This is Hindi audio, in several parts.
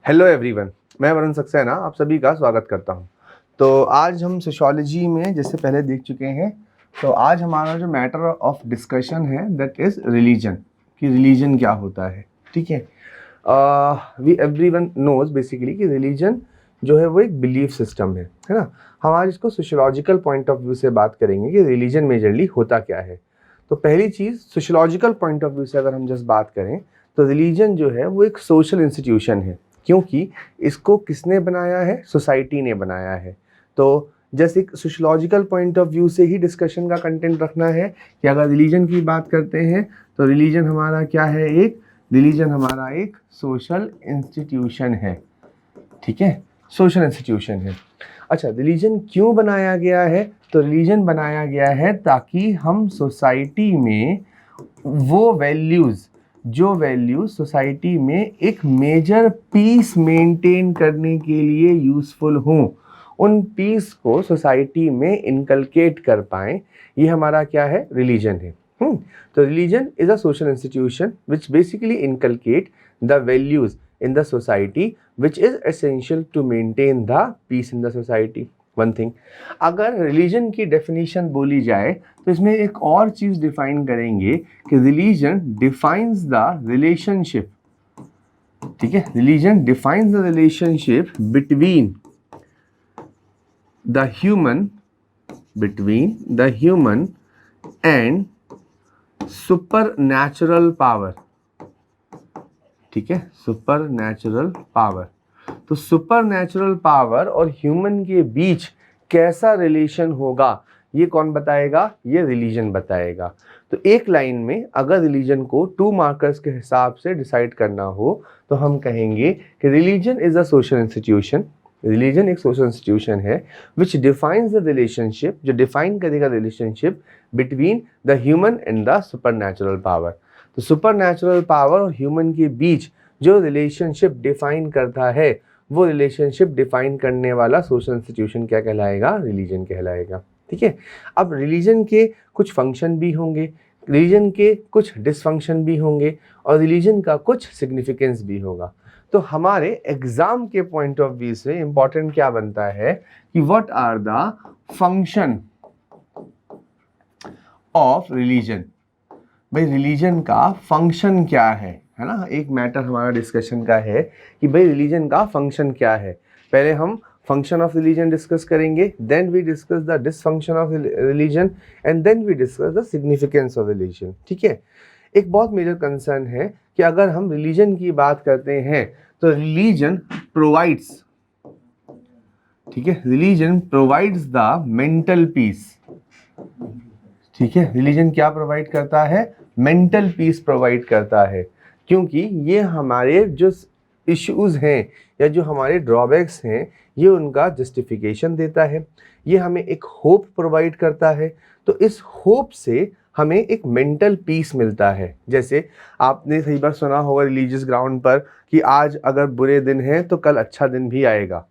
हेलो एवरीवन, मैं वरुण सक्सेना आप सभी का स्वागत करता हूं। तो आज हम सोशियोलॉजी में जैसे पहले देख चुके हैं, तो आज हमारा जो मैटर ऑफ डिस्कशन है दैट इज़ रिलीजन, कि रिलीजन क्या होता है। ठीक है, वी एवरीवन नोज बेसिकली कि रिलीजन जो है वो एक बिलीफ सिस्टम है ना। हम आज इसको सोशियोलॉजिकल पॉइंट ऑफ व्यू से बात करेंगे कि रिलीजन मेजरली होता क्या है। तो पहली चीज़, सोशियोलॉजिकल पॉइंट ऑफ व्यू से अगर हम जस्ट बात करें तो रिलीजन जो है वो एक सोशल इंस्टीट्यूशन है, क्योंकि इसको किसने बनाया है? सोसाइटी ने बनाया है। तो जैसे एक सोशियोलॉजिकल पॉइंट ऑफ व्यू से ही डिस्कशन का कंटेंट रखना है कि अगर रिलीजन की बात करते हैं तो रिलीजन हमारा क्या है? रिलीजन हमारा एक सोशल इंस्टीट्यूशन है। ठीक है, सोशल इंस्टीट्यूशन है। अच्छा, रिलीजन क्यों बनाया गया है? तो रिलीजन बनाया गया है ताकि हम सोसाइटी में वो वैल्यूज़, जो वैल्यूज सोसाइटी में एक मेजर पीस मेंटेन करने के लिए यूज़फुल हों, उन पीस को सोसाइटी में इनकलकेट कर पाएँ, ये हमारा क्या है? रिलीजन है। तो religion is a social institution which basically inculcate the values in the society which is essential to maintain the peace in the society. One thing, अगर रिलीजन की डेफिनेशन बोली जाए तो इसमें एक और चीज़ डिफाइन करेंगे कि रिलीजन डिफाइंस द रिलेशनशिप। ठीक है, religion defines the relationship between the human and super natural power. ठीक है, सुपर नेचुरल पावर। तो सुपर नेचुरल पावर और ह्यूमन के बीच कैसा रिलेशन होगा, ये कौन बताएगा? ये रिलीजन बताएगा। तो एक लाइन में अगर रिलीजन को 2 मार्कर्स के हिसाब से डिसाइड करना हो तो हम कहेंगे कि religion is a social institution. Religion एक सोशल इंस्टीट्यूशन है विच डिफाइंस द रिलेशनशिप, जो डिफाइन करेगा relationship between the human and the super natural power. तो सुपर नेचुरल पावर और ह्यूमन के बीच जो रिलेशनशिप डिफाइन करता है, वो रिलेशनशिप डिफाइन करने वाला सोशल इंस्टीट्यूशन क्या कहलाएगा? रिलीजन कहलाएगा। ठीक है, अब रिलीजन के कुछ फंक्शन भी होंगे, रिलीजन के कुछ डिसफंक्शन भी होंगे और रिलीजन का कुछ सिग्निफिकेंस भी होगा। तो हमारे एग्जाम के पॉइंट ऑफ व्यू से इंपॉर्टेंट क्या बनता है कि what are the function of religion. भाई रिलीजन का फंक्शन क्या है ना। एक मैटर हमारा डिस्कशन का है कि भाई रिलीजन का फंक्शन क्या है। पहले हम फंक्शन ऑफ रिलीजन डिस्कस करेंगे, then we discuss the dysfunction of religion and then we discuss the significance of religion. ठीक है, एक बहुत मेजर कंसर्न है कि अगर हम रिलीजन की बात करते हैं तो रिलीजन प्रोवाइड्स, ठीक है, religion provides the mental piece. ठीक है, रिलीजन क्या प्रोवाइड करता है? मेंटल पीस प्रोवाइड करता है, क्योंकि ये हमारे जो इश्यूज हैं या जो हमारे ड्रॉबैक्स हैं, ये उनका जस्टिफिकेशन देता है, ये हमें एक होप प्रोवाइड करता है। तो इस होप से हमें एक मेंटल पीस मिलता है। जैसे आपने कई बार सुना होगा रिलीजियस ग्राउंड पर कि आज अगर बुरे दिन हैं तो कल अच्छा दिन भी आएगा।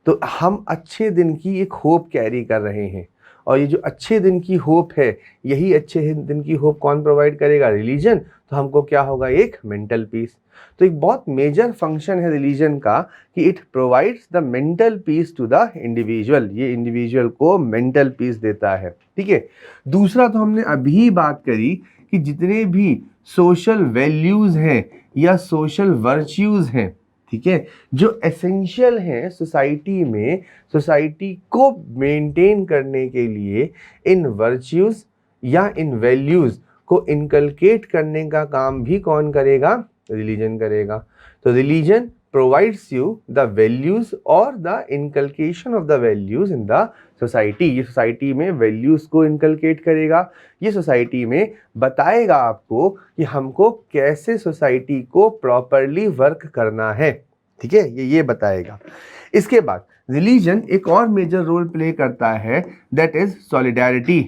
तो हम अच्छे दिन की एक होप कैरी कर रहे हैं, और ये जो अच्छे दिन की होप है, यही अच्छे दिन की होप कौन प्रोवाइड करेगा? रिलीजन। तो हमको क्या होगा? एक मेंटल पीस। तो एक बहुत मेजर फंक्शन है रिलीजन का कि it provides the mental peace to the individual. ये इंडिविजुअल को मेंटल पीस देता है। ठीक है, दूसरा तो हमने अभी बात करी कि जितने भी सोशल वैल्यूज हैं या सोशल वर्च्यूज हैं, ठीक है, जो एसेंशियल हैं सोसाइटी में, सोसाइटी को मेंटेन करने के लिए, इन वर्च्यूज या इन वैल्यूज को इनकलकेट करने का काम भी कौन करेगा? रिलीजन करेगा। तो religion provides you the values और the inculcation of the values in the society. ये सोसाइटी में वैल्यूज को इनकलकेट करेगा, ये सोसाइटी में बताएगा आपको कि हमको कैसे सोसाइटी को प्रॉपरली वर्क करना है। ठीक है, ये बताएगा। इसके बाद रिलीजन एक और मेजर रोल प्ले करता है, दैट इज सॉलिडारिटी।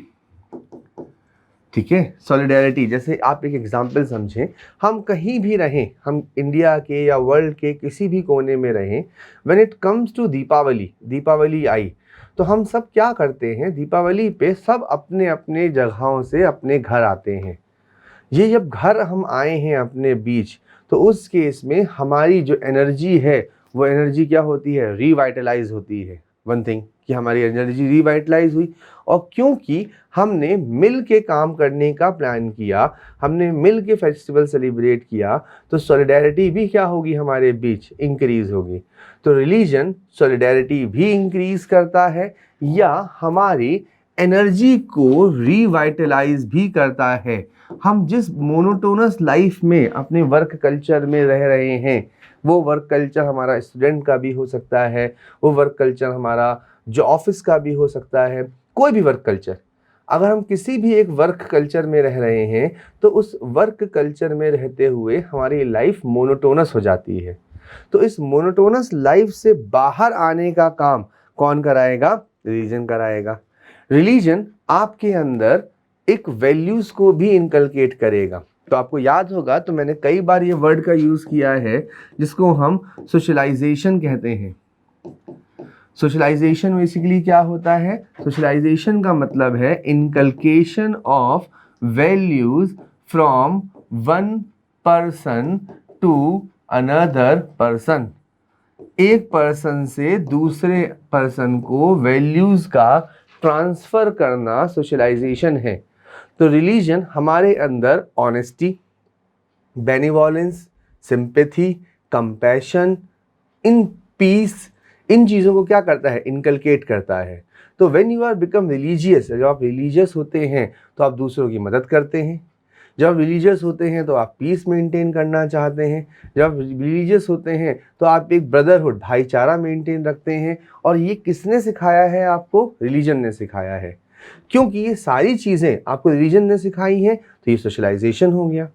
ठीक है, सॉलिडारिटी। जैसे आप एक एग्जांपल समझें, हम कहीं भी रहें, हम इंडिया के या वर्ल्ड के किसी भी कोने में रहें, when it comes to Deepavali आई तो हम सब क्या करते हैं? दीपावली पे सब अपने अपने जगहों से अपने घर आते हैं। ये जब घर हम आए हैं अपने बीच, तो उस केस में हमारी जो एनर्जी है वो एनर्जी क्या होती है, रिवाइटलाइज होती है। वन थिंग कि हमारी एनर्जी रिवाइटलाइज हुई, और क्योंकि हमने मिल के काम करने का प्लान किया, हमने मिल के फेस्टिवल सेलिब्रेट किया, तो सॉलिडेरिटी भी क्या होगी हमारे बीच, इंक्रीज होगी। तो रिलीजन सॉलिडेरिटी भी इंक्रीज करता है या हमारी एनर्जी को रिवाइटलाइज भी करता है। हम जिस मोनोटोनस लाइफ में अपने वर्क कल्चर में रह रहे हैं, वो वर्क कल्चर हमारा स्टूडेंट का भी हो सकता है, वो वर्क कल्चर हमारा जो ऑफिस का भी हो सकता है, कोई भी वर्क कल्चर। अगर हम किसी भी एक वर्क कल्चर में रह रहे हैं तो उस वर्क कल्चर में रहते हुए हमारी लाइफ मोनोटोनस हो जाती है। तो इस मोनोटोनस लाइफ से बाहर आने का काम कौन कराएगा, रिलीजन कराएगा। रिलीजन आपके अंदर एक वैल्यूज को भी इनकलकेट करेगा। तो आपको याद होगा, तो मैंने कई बार ये वर्ड का यूज किया है जिसको हम सोशलाइजेशन कहते हैं। सोशलाइजेशन बेसिकली क्या होता है, सोशलाइजेशन का मतलब है inculcation of values from one person to another person. एक पर्सन से दूसरे पर्सन को वैल्यूज का ट्रांसफर करना सोशलाइजेशन है। तो रिलीजन हमारे अंदर honesty, benevolence, sympathy, compassion, in peace, इन चीज़ों को क्या करता है, इनकलकेट करता है। तो when you are become religious, जब आप रिलीजियस होते हैं तो आप दूसरों की मदद करते हैं। जब आप रिलीजियस होते हैं तो आप पीस मेंटेन करना चाहते हैं। जब आप रिलीजियस होते हैं तो आप एक ब्रदरहुड, भाईचारा मेंटेन रखते हैं। और ये किसने सिखाया है आपको, रिलीजन ने सिखाया है। क्योंकि ये सारी चीज़ें आपको रिलीजन ने सिखाई हैं, तो ये सोशलाइजेशन हो गया।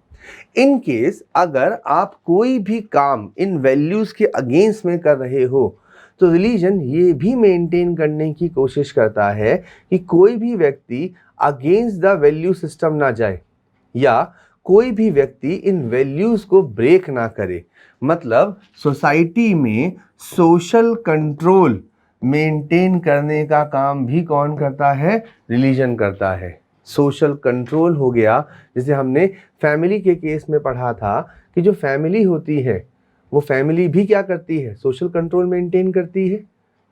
इन केस अगर आप कोई भी काम इन वैल्यूज़ के अगेंस्ट में कर रहे हो, तो रिलीजन ये भी मेंटेन करने की कोशिश करता है कि कोई भी व्यक्ति अगेंस्ट द वैल्यू सिस्टम ना जाए, या कोई भी व्यक्ति इन वैल्यूज को ब्रेक ना करे। मतलब सोसाइटी में सोशल कंट्रोल मेंटेन करने का काम भी कौन करता है, रिलीजन करता है। सोशल कंट्रोल हो गया, जैसे हमने फैमिली के केस में पढ़ा था कि जो फैमिली होती है वो फैमिली भी क्या करती है, सोशल कंट्रोल मेंटेन करती है।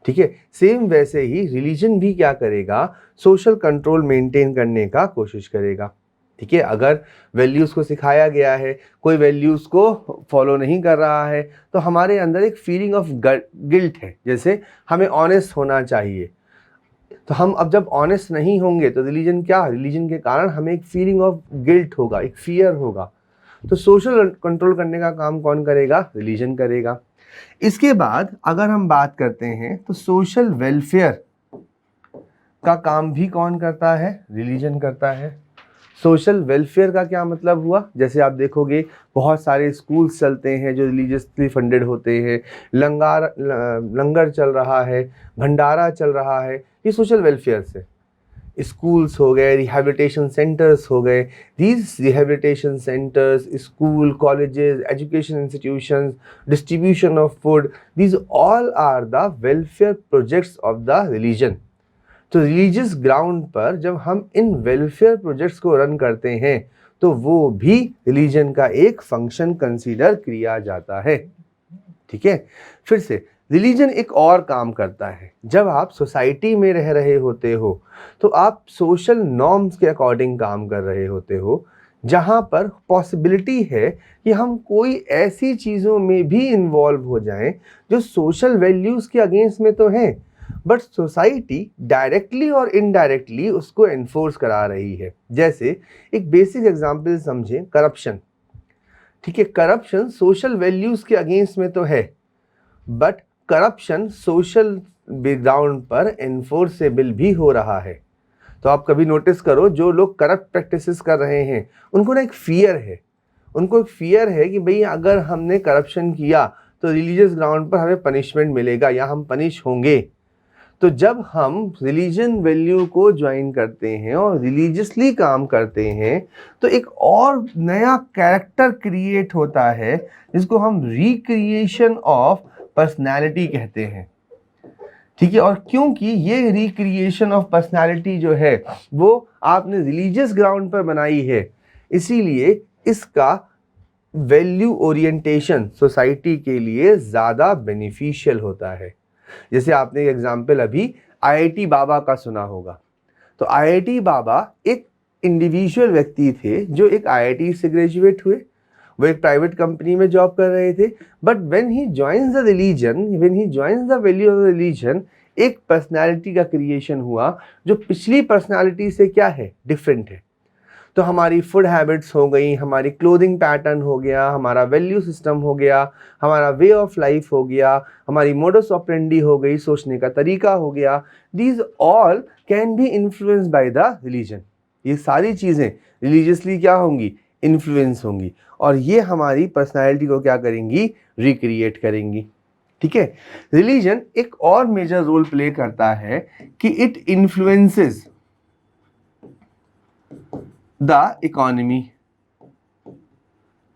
ठीक है, सेम वैसे ही रिलीजन भी क्या करेगा, सोशल कंट्रोल मेंटेन करने का कोशिश करेगा। ठीक है, अगर वैल्यूज़ को सिखाया गया है, कोई वैल्यूज़ को फॉलो नहीं कर रहा है, तो हमारे अंदर एक फीलिंग ऑफ गिल्ट है। जैसे हमें ऑनेस्ट होना चाहिए, तो हम अब जब ऑनेस्ट नहीं होंगे तो रिलीजन के कारण हमें एक फीलिंग ऑफ गिल्ट होगा, एक फियर होगा। तो सोशल कंट्रोल करने का काम कौन करेगा, रिलीजन करेगा। इसके बाद अगर हम बात करते हैं तो सोशल वेलफेयर का काम भी कौन करता है, रिलीजन करता है। सोशल वेलफेयर का क्या मतलब हुआ, जैसे आप देखोगे बहुत सारे स्कूल्स चलते हैं जो रिलीजियसली फंडेड होते हैं, लंगर चल रहा है, भंडारा चल रहा है, ये सोशल वेलफेयर से। स्कूल्स हो गए, रिहैबिलिटेशन सेंटर्स हो गए, these rehabilitation centres, school, colleges, education institutions, distribution of food, these all are the welfare projects of the religion. तो रिलीजियस ग्राउंड पर जब हम इन वेलफेयर प्रोजेक्ट्स को रन करते हैं तो वो भी रिलीजन का एक फंक्शन कंसीडर किया जाता है। ठीक है, फिर से रिलीजन एक और काम करता है। जब आप सोसाइटी में रह रहे होते हो तो आप सोशल नॉर्म्स के अकॉर्डिंग काम कर रहे होते हो, जहाँ पर पॉसिबिलिटी है कि हम कोई ऐसी चीज़ों में भी इन्वॉल्व हो जाएं जो सोशल वैल्यूज़ के अगेंस्ट में तो हैं, बट सोसाइटी डायरेक्टली और इनडायरेक्टली उसको एनफोर्स करा रही है। जैसे एक बेसिक एग्जांपल समझें, करप्शन। ठीक है, करप्शन सोशल वैल्यूज़ के अगेंस्ट में तो है, बट करप्शन सोशल बैकग्राउंड पर एनफोर्सेबल भी हो रहा है। तो आप कभी नोटिस करो, जो लोग करप्ट प्रैक्टिसेस कर रहे हैं उनको ना एक फियर है, उनको एक फियर है कि भाई अगर हमने करप्शन किया तो रिलीजियस ग्राउंड पर हमें पनिशमेंट मिलेगा या हम पनिश होंगे। तो जब हम रिलीजन वैल्यू को ज्वाइन करते हैं और रिलीजियसली काम करते हैं तो एक और नया कैरेक्टर क्रिएट होता है जिसको हम रिक्रिएशन ऑफ पर्सनैलिटी कहते हैं। ठीक है, और क्योंकि ये रिक्रिएशन ऑफ पर्सनैलिटी जो है वो आपने रिलीजियस ग्राउंड पर बनाई है, इसीलिए इसका वैल्यू ओरिएंटेशन सोसाइटी के लिए ज़्यादा बेनिफिशियल होता है। जैसे आपने एक एग्जाम्पल अभी आईआईटी बाबा का सुना होगा। तो आईआईटी बाबा एक इंडिविजुअल व्यक्ति थे जो एक आईआईटी से ग्रेजुएट हुए, वो एक प्राइवेट कंपनी में जॉब कर रहे थे, but when he joins the religion, when he joins the value of the religion, एक पर्सनालिटी का क्रिएशन हुआ जो पिछली पर्सनालिटी से क्या है, डिफरेंट है। तो हमारी फूड हैबिट्स हो गई, हमारी क्लोथिंग पैटर्न हो गया, हमारा वैल्यू सिस्टम हो गया, हमारा वे ऑफ लाइफ हो गया, हमारी मोडस ऑपरेंडी हो गई, सोचने का तरीका हो गया, these all can be influenced by the religion. ये सारी चीज़ें रिलीजियसली क्या होंगी, इन्फ्लुएंस होंगी, और ये हमारी पर्सनैलिटी को क्या करेंगी, रिक्रिएट करेंगी। ठीक है। रिलीजन एक और मेजर रोल प्ले करता है कि इट इन्फ्लुएंसेस द इकोनॉमी।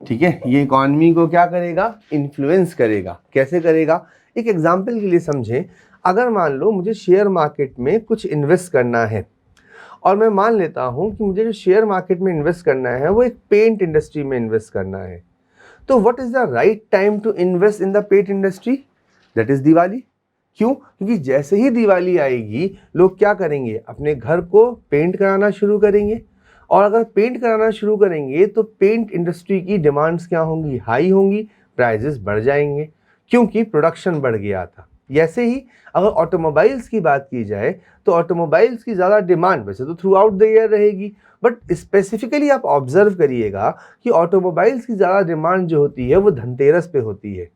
ठीक है, ये इकोनॉमी को क्या करेगा, इन्फ्लुएंस करेगा। कैसे करेगा, एक एग्जांपल के लिए समझें। अगर मान लो मुझे शेयर मार्केट में कुछ इन्वेस्ट करना है, और मैं मान लेता हूं कि मुझे जो शेयर मार्केट में इन्वेस्ट करना है वो एक पेंट इंडस्ट्री में इन्वेस्ट करना है, तो what is the right time to invest in the paint industry, that is Diwali. क्यों, क्योंकि जैसे ही दिवाली आएगी लोग क्या करेंगे, अपने घर को पेंट कराना शुरू करेंगे, और अगर पेंट कराना शुरू करेंगे तो पेंट इंडस्ट्री की डिमांड्स क्या होंगी, हाई होंगी, प्राइजेस बढ़ जाएंगे क्योंकि प्रोडक्शन बढ़ गया था। जैसे ही अगर ऑटोमोबाइल्स की बात की जाए तो ऑटोमोबाइल्स की ज़्यादा डिमांड वैसे तो थ्रू आउट द ईयर रहेगी, बट स्पेसिफिकली आप ऑब्जर्व करिएगा कि ऑटोमोबाइल्स की ज़्यादा डिमांड जो होती है वो धनतेरस पे होती है।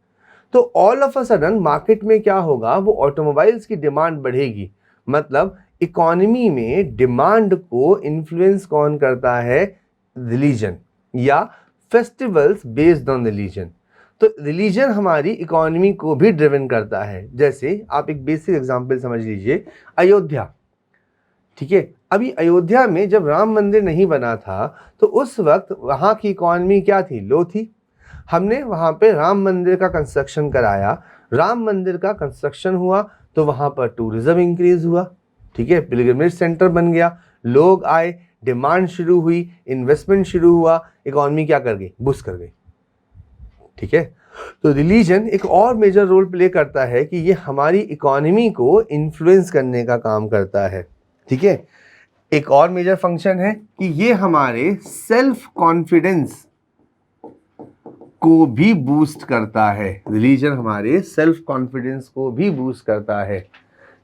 तो all of a sudden market में क्या होगा, वो ऑटोमोबाइल्स की डिमांड बढ़ेगी। मतलब इकोनॉमी में डिमांड को इन्फ्लुएंस कौन करता है, रिलीजन या फेस्टिवल्स बेस्ड ऑन रिलीजन। तो रिलीजन हमारी इकोनॉमी को भी ड्रिवन करता है। जैसे आप एक बेसिक एग्जांपल समझ लीजिए, अयोध्या। ठीक है, अभी अयोध्या में जब राम मंदिर नहीं बना था तो उस वक्त वहाँ की इकोनॉमी क्या थी, लो थी। हमने वहाँ पे राम मंदिर का कंस्ट्रक्शन कराया, राम मंदिर का कंस्ट्रक्शन हुआ तो वहाँ पर टूरिज्म इंक्रीज हुआ। ठीक है, पिलग्रिमेज सेंटर बन गया, लोग आए, डिमांड शुरू हुई, इन्वेस्टमेंट शुरू हुआ, इकोनॉमी क्या कर गई, बूस्ट कर गई। ठीक है, तो रिलीजन एक और मेजर रोल प्ले करता है कि ये हमारी इकोनॉमी को इन्फ्लुएंस करने का काम करता है। ठीक है, एक और मेजर फंक्शन है कि ये हमारे सेल्फ कॉन्फिडेंस को भी बूस्ट करता है। रिलीजन हमारे सेल्फ कॉन्फिडेंस को भी बूस्ट करता है।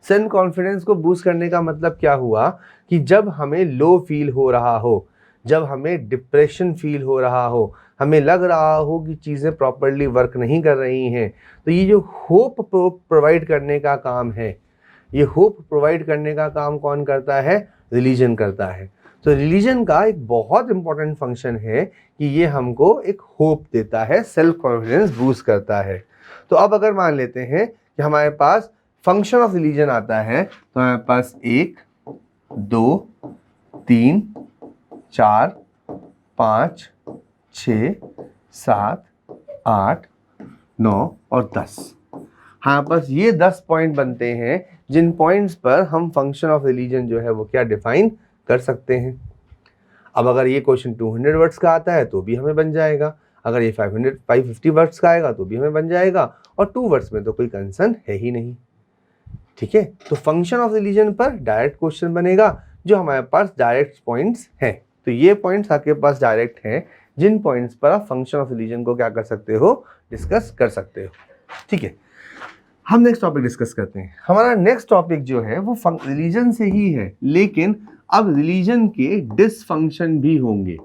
सेल्फ कॉन्फिडेंस को बूस्ट करने का मतलब क्या हुआ कि जब हमें लो फील हो रहा हो, जब हमें डिप्रेशन फील हो रहा हो, हमें लग रहा हो कि चीज़ें प्रॉपरली वर्क नहीं कर रही हैं, तो ये जो होप प्रोवाइड करने का काम है, ये होप प्रोवाइड करने का काम कौन करता है, रिलीजन करता है। तो रिलीजन का एक बहुत इंपॉर्टेंट फंक्शन है कि ये हमको एक होप देता है, सेल्फ कॉन्फिडेंस बूस्ट करता है। तो अब अगर मान लेते हैं कि हमारे पास फंक्शन ऑफ रिलीजन आता है, तो हमारे पास 1 2 3 4 5 6 7 8 9 और 10। हाँ, बस ये 10 पॉइंट बनते हैं जिन पॉइंट्स पर हम फंक्शन ऑफ रिलीजन जो है वो क्या डिफाइन कर सकते हैं। अब अगर ये क्वेश्चन 200 वर्ड्स का आता है तो भी हमें बन जाएगा, अगर ये 550 वर्ड्स का आएगा तो भी हमें बन जाएगा, और 2 वर्ड्स में तो कोई कंसर्न है ही नहीं। ठीक है, तो फंक्शन ऑफ रिलीजन पर डायरेक्ट क्वेश्चन बनेगा जो हमारे पास डायरेक्ट पॉइंट्स हैं। तो ये पॉइंट्स आपके पास डायरेक्ट हैं जिन पॉइंट्स पर आप फंक्शन ऑफ रिलीजन को क्या कर सकते हो, डिस्कस कर सकते हो। ठीक है, हम नेक्स्ट टॉपिक डिस्कस करते हैं। हमारा नेक्स्ट टॉपिक जो है वो रिलीजन से ही है, लेकिन अब रिलीजन के डिसफंक्शन भी होंगे।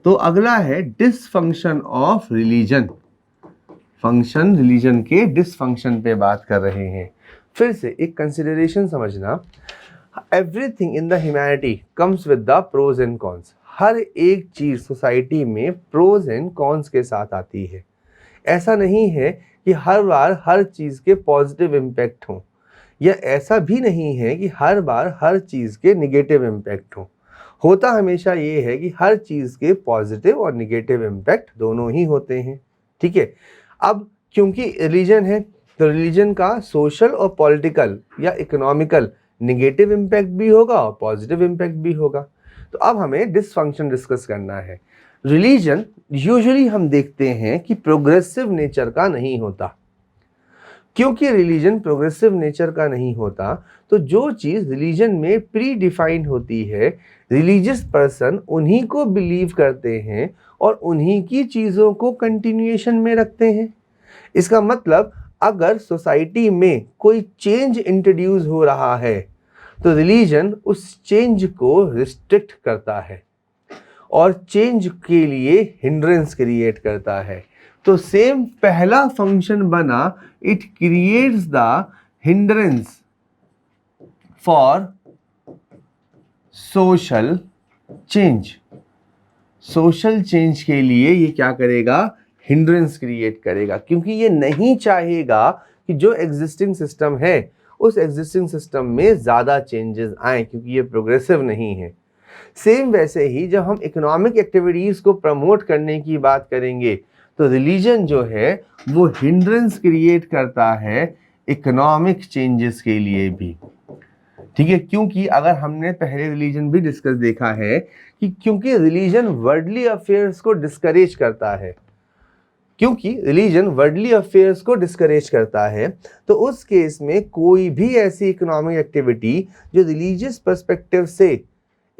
तो अगला है dysfunction of religion. Function religion के डिसफंक्शन पे बात कर रहे हैं। फिर से एक कंसिडरेशन समझना, everything in the humanity comes with the pros and cons. हर एक चीज़ सोसाइटी में प्रोज एंड कॉन्स के साथ आती है। ऐसा नहीं है कि हर बार हर चीज़ के पॉजिटिव इम्पैक्ट हों, या ऐसा भी नहीं है कि हर बार हर चीज़ के निगेटिव इम्पैक्ट हों। होता हमेशा ये है कि हर चीज़ के पॉजिटिव और निगेटिव इम्पैक्ट दोनों ही होते हैं। ठीक है, अब क्योंकि रिलीजन है तो रिलीजन का सोशल और पॉलिटिकल या इकोनॉमिकल निगेटिव इम्पैक्ट भी होगा और पॉजिटिव इम्पैक्ट भी होगा। तो अब हमें डिसफंक्शन डिस्कस करना है। रिलीजन यूजुअली हम देखते हैं कि प्रोग्रेसिव नेचर का नहीं होता। क्योंकि रिलीजन प्रोग्रेसिव नेचर का नहीं होता, तो जो चीज़ रिलीजन में प्री डिफाइंड होती है, रिलीजियस पर्सन उन्हीं को बिलीव करते हैं और उन्हीं की चीज़ों को कंटिन्यूएशन में रखते हैं। इसका मतलब अगर सोसाइटी में कोई चेंज इंट्रोड्यूस हो रहा है तो रिलीजन उस चेंज को रिस्ट्रिक्ट करता है और चेंज के लिए हिंड्रेंस क्रिएट करता है। तो सेम पहला फंक्शन बना, it creates the hindrance for social change. Social change के लिए ये क्या करेगा? हिंड्रेंस क्रिएट करेगा, क्योंकि ये नहीं चाहेगा कि जो एग्जिस्टिंग सिस्टम है उस एग्जिस्टिंग सिस्टम में ज़्यादा चेंजेस आए, क्योंकि ये प्रोग्रेसिव नहीं है। सेम वैसे ही जब हम इकोनॉमिक एक्टिविटीज़ को प्रमोट करने की बात करेंगे तो रिलीजन जो है वो हिंड्रेंस क्रिएट करता है इकोनॉमिक चेंजेस के लिए भी। ठीक है, क्योंकि अगर हमने पहले रिलीजन भी डिस्कस देखा है कि क्योंकि रिलीजन वर्ल्डली अफेयर्स को डिस्करेज करता है, क्योंकि रिलीजन वर्ल्डली अफेयर्स को डिस्करेज करता है, तो उस केस में कोई भी ऐसी इकोनॉमिक एक्टिविटी जो रिलीजियस पर्सपेक्टिव से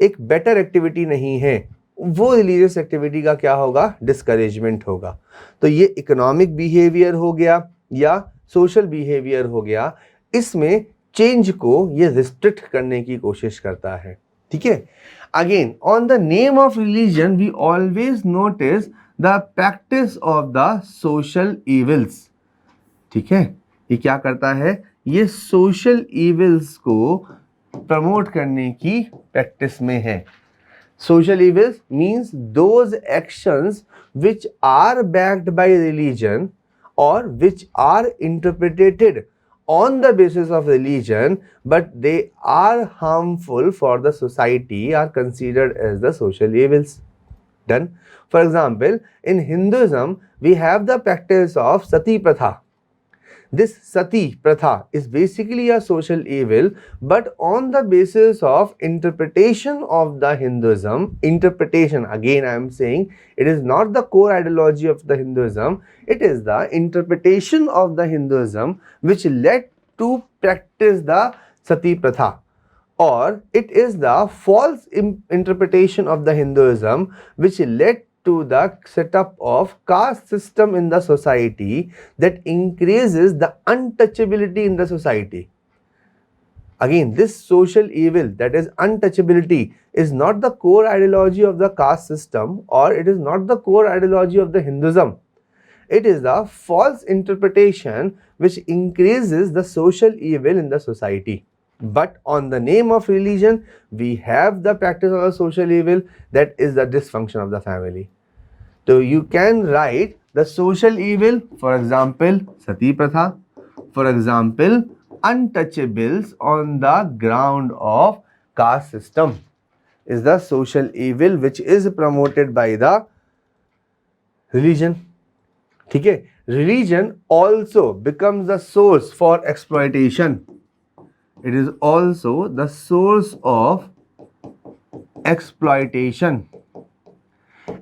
एक बेटर एक्टिविटी नहीं है, वो रिलीजियस एक्टिविटी का क्या होगा? डिस्करेजमेंट होगा। तो ये इकोनॉमिक बिहेवियर हो गया या सोशल बिहेवियर हो गया, इसमें चेंज को ये रिस्ट्रिक्ट करने की कोशिश करता है। ठीक है, again on the name of religion we always notice the practice of the social evils. ठीक है, ये क्या करता है? ये सोशल इविल्स को प्रमोट करने की प्रैक्टिस में है। Social evils means those actions which are backed by religion और which are interpreted on the basis of religion but they are harmful for the society are considered as the social evils. Done. For example, in Hinduism we have the practice of sati pratha. This sati pratha is basically a social evil, but on the basis of interpretation of the Hinduism, interpretation, again I am saying it is not the core ideology of the Hinduism, it is the interpretation of the Hinduism which led to practice the sati pratha, or it is the false interpretation of the Hinduism which led to the setup of caste system in the society that increases the untouchability in the society. Again, this social evil, that is untouchability, is not the core ideology of the caste system, or it is not the core ideology of the Hinduism. It is the false interpretation which increases the social evil in the society. But on the name of religion, we have the practice of a social evil, that is the dysfunction of the family. So you can write the social evil, for example, sati pratha, for example, untouchables on the ground of caste system is the social evil which is promoted by the religion. ठीक है, religion also becomes the source for exploitation. It is also the source of exploitation.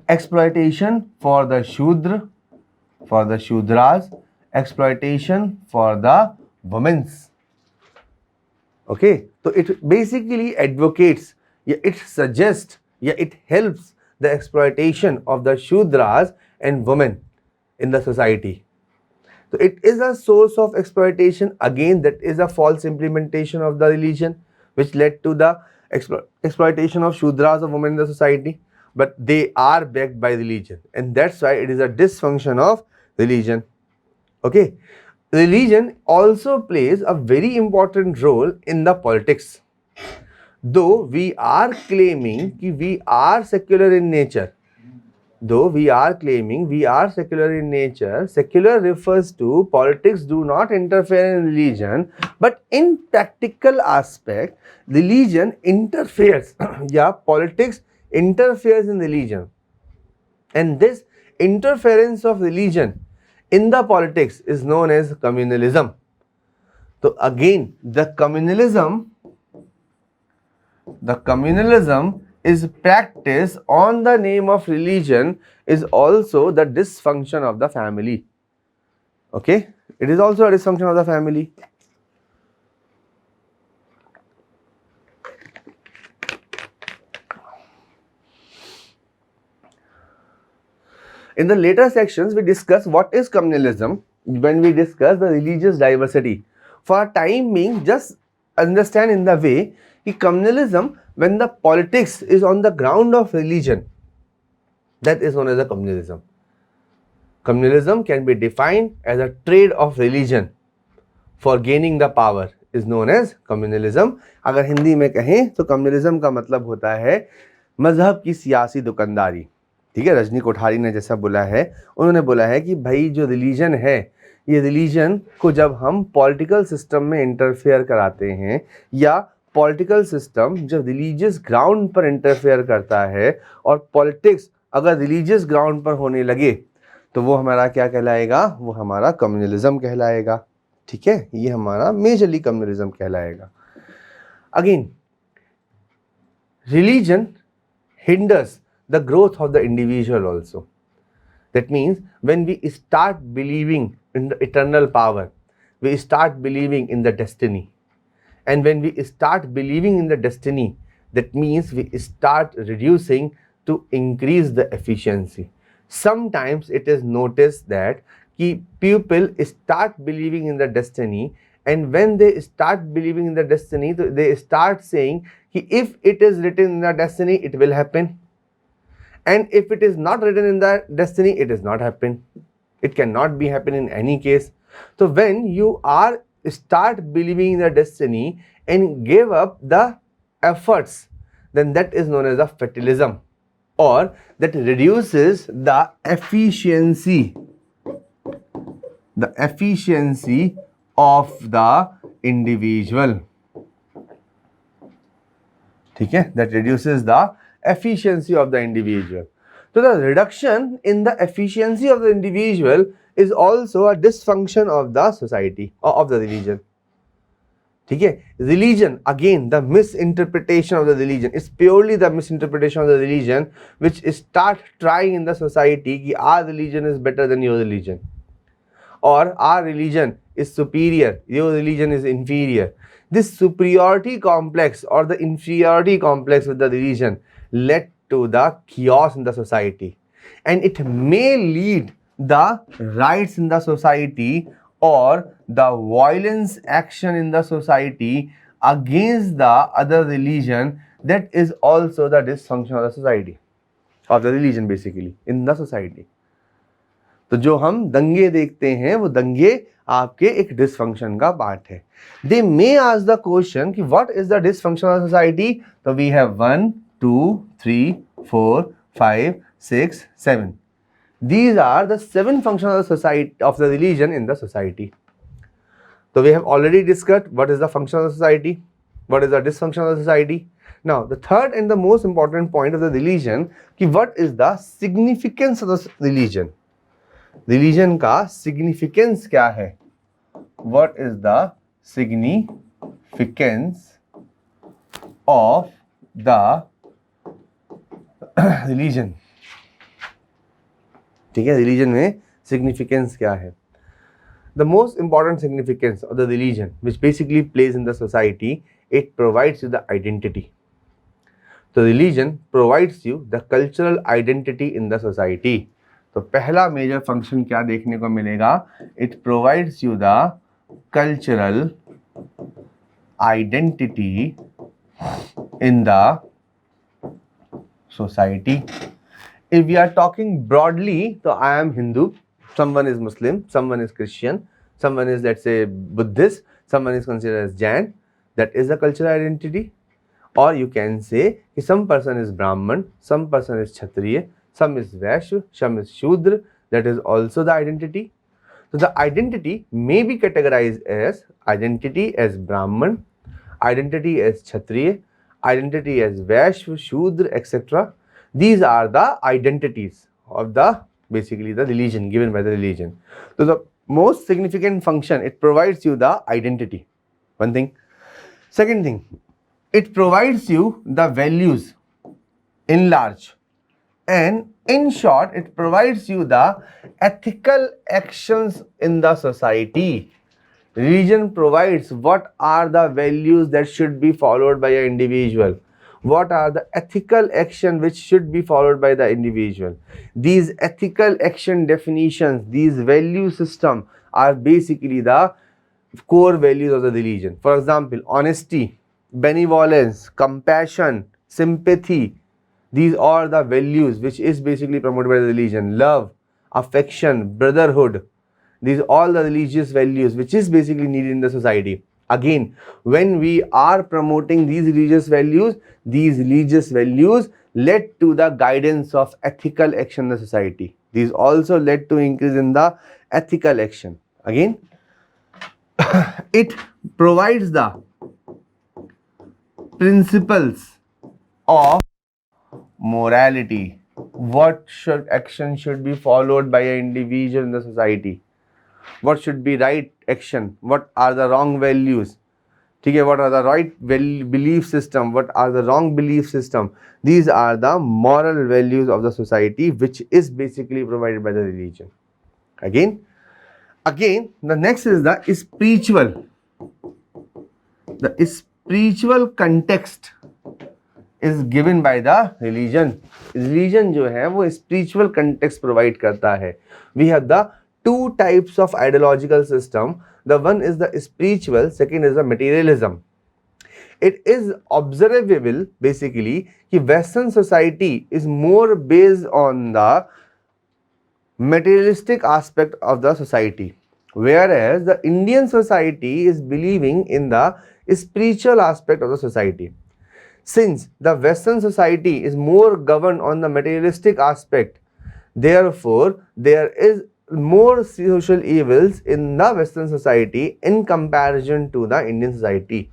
Exploitation for the Shudra, for the Shudras, exploitation for the women's. Okay, so it basically advocates, it suggests, it helps the exploitation of the Shudras and women in the society. So it is a source of exploitation. Again, that is a false implementation of the religion which led to the exploitation of Shudras, of women in the society, but they are backed by religion, and that's why it is a dysfunction of religion. Okay, religion also plays a very important role in the politics. Though we are claiming that we are secular in nature, though we are claiming we are secular in nature, secular refers to politics do not interfere in religion, but in practical aspect, religion interferes. Yeah, politics interferes in religion, and this interference of religion in the politics is known as communalism. So again, the communalism is practiced on the name of religion is also the dysfunction of the family. Okay, it is also a dysfunction of the family. In the later sections, we discuss what is communalism when we discuss the religious diversity. For a time being, just understand in the way that communalism, when the politics is on the ground of religion, that is known as a communalism. Communalism can be defined as a trade of religion for gaining the power is known as communalism. अगर हिंदी में कहें तो कम्युनलिज्म का मतलब होता है मजहब की सियासी दुकानदारी. ठीक है, रजनी कोठारी ने जैसा बोला है, उन्होंने बोला है कि भाई जो रिलीजन है, ये रिलीजन को जब हम पॉलिटिकल सिस्टम में इंटरफेयर कराते हैं या पॉलिटिकल सिस्टम जब रिलीजियस ग्राउंड पर इंटरफेयर करता है और पॉलिटिक्स अगर रिलीजियस ग्राउंड पर होने लगे तो वो हमारा क्या कहलाएगा, वो हमारा कम्युनलिज्म कहलाएगा. ठीक है, ये हमारा मेजरली कम्युनलिज्म कहलाएगा. Again, religion hinders the growth of the individual also. That means when we start believing in the eternal power, we start believing in the destiny. And when we start believing in the destiny, that means we start reducing to increase the efficiency. Sometimes it is noticed that people start believing in the destiny, and when they start believing in the destiny, they start saying if it is written in the destiny, it will happen. And if it is not written in the destiny, it is not happen. It cannot be happen in any case. So when you start believing in the destiny and give up the efforts, then that is known as a fatalism, or that reduces the efficiency of the individual. ठीक है, that reduces the efficiency of the individual. So the reduction in the efficiency of the individual is also a dysfunction of the society or of the religion. ठीक है, religion, again the misinterpretation of the religion is purely the misinterpretation of the religion which start trying in the society कि our religion is better than your religion, or our religion is superior, your religion is inferior. This superiority complex or the inferiority complex with the religion led to the chaos in the society, and it may lead the riots in the society or the violence action in the society against the other religion. That is also the dysfunction of the society, of the religion basically in the society. तो जो हम दंगे देखते हैं वो दंगे आपके एक डिसफंक्शन का पार्ट है. दे मे आस्क द क्वेश्चन कि what is the dysfunction of society. तो we have 1 2 3 4 5 6 7. These are the 7 functions of the society, of the religion in the society. So we have already discussed what is the function of the society, what is the dysfunction of the society. Now the third and the most important point of the religion कि what is the significance of the religion. Religion का significance क्या है? What is the significance of the religion? ठीक है, रिलीजन में सिग्निफिकेंस क्या है? The most important significance of the religion which basically plays in the society, it provides you the identity. So religion provides you the cultural identity in the society. तो पहला मेजर फंक्शन क्या देखने को मिलेगा? It provides you the cultural identity in the society. If we are talking broadly, so I am Hindu, someone is Muslim, someone is Christian, someone is, let's say, Buddhist, someone is considered as Jain. That is the cultural identity. Or you can say some person is Brahman, some person is Kshatriya, some is Vaishya, some is Shudra. That is also the identity. So the identity may be categorized as identity as Brahman, identity as Kshatriya, identity as Vaishya, Shudra, etc. These are the identities of the basically the religion given by the religion. So the most significant function, it provides you the identity. One thing. Second thing, it provides you the values. in large. And in short, it provides you the ethical actions in the society. Religion provides what are the values that should be followed by an individual. What are the ethical action which should be followed by the individual. These ethical action definitions, these value system are basically the core values of the religion. For example, honesty, benevolence, compassion, sympathy. These are the values which is basically promoted by the religion. Love, affection, brotherhood. These are all the religious values which is basically needed in the society. Again, when we are promoting these religious values led to the guidance of ethical action in the society. These also led to increase in the ethical action. Again, it provides the principles of morality. What action should be followed by an individual in the society? What should be right action? What are the wrong values? Okay, what are the right belief system? What are the wrong belief system? These are the moral values of the society which is basically provided by the religion. Again, the next is the spiritual. The spiritual context is given by the religion. Religion जो है वो spiritual context provide करता है. We have the two types of ideological system. The one is the spiritual, second is the materialism. It is observable basically कि Western society is more based on the materialistic aspect of the society, whereas the Indian society is believing in the spiritual aspect of the society. Since the Western society is more governed on the materialistic aspect, therefore there is more social evils in the Western society in comparison to the Indian society.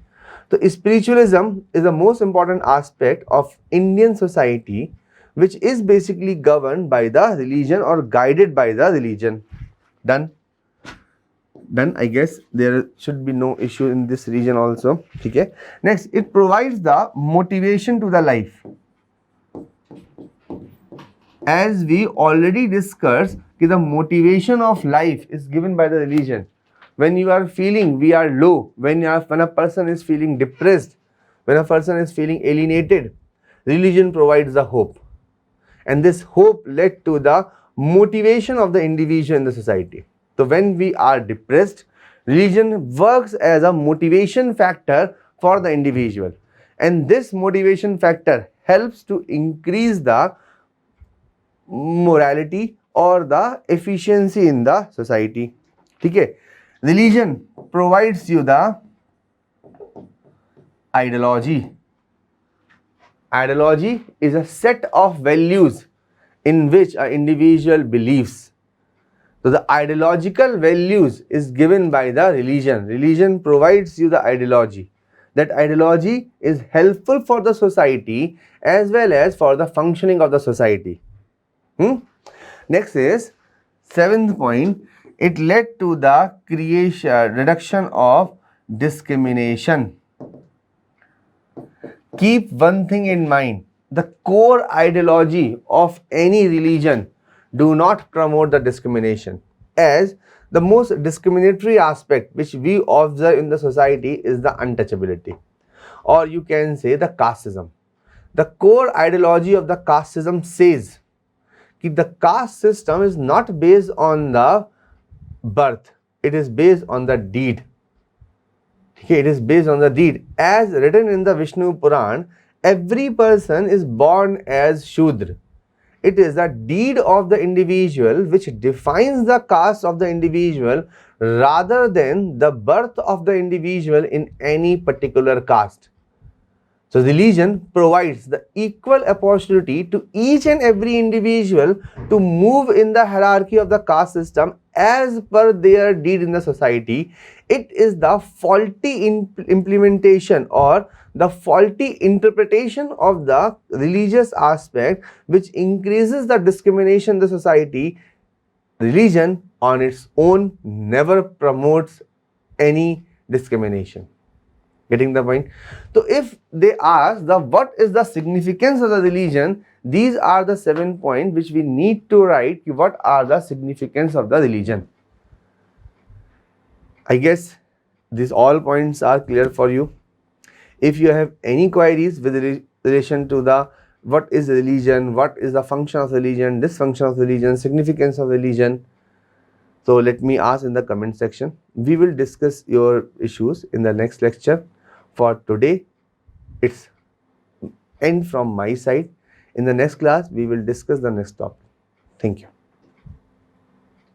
So spiritualism is the most important aspect of Indian society, which is basically governed by the religion or guided by the religion. Done. I guess there should be no issue in this region also. Okay. Next, it provides the motivation to the life. As we already discussed, the motivation of life is given by the religion. When you are feeling we are low, when a person is feeling depressed, when a person is feeling alienated, religion provides the hope. And this hope led to the motivation of the individual in the society. So when we are depressed, religion works as a motivation factor for the individual. And this motivation factor helps to increase the morality or the efficiency in the society. Okay. Religion provides you the ideology. Ideology is a set of values in which an individual believes. So the ideological values is given by the religion. Religion provides you the ideology. That ideology is helpful for the society as well as for the functioning of the society. Next is 7th point. It led to the reduction of discrimination. Keep one thing in mind. The core ideology of any religion do not promote the discrimination, as the most discriminatory aspect which we observe in the society is the untouchability, or you can say the casteism. The core ideology of the casteism says that the caste system is not based on the birth, it is based on the deed. Okay, it is based on the deed. As written in the Vishnu Puran, every person is born as Shudra. It is the deed of the individual which defines the caste of the individual rather than the birth of the individual in any particular caste. So religion provides the equal opportunity to each and every individual to move in the hierarchy of the caste system as per their deed in the society. It is the faulty implementation or the faulty interpretation of the religious aspect which increases the discrimination in the society. Religion on its own never promotes any discrimination. Getting the point? So if they ask what is the significance of the religion, These are the 7 points which we need to write. What are the significance of the religion? I guess these all points are clear for you. If you have any queries with relation to the what is religion, what is the function of religion, dysfunction of religion, significance of religion, so let me ask in the comment section. We will discuss your issues in the next lecture. For today, it's end from my side. In the next class, we will discuss the next topic. Thank you.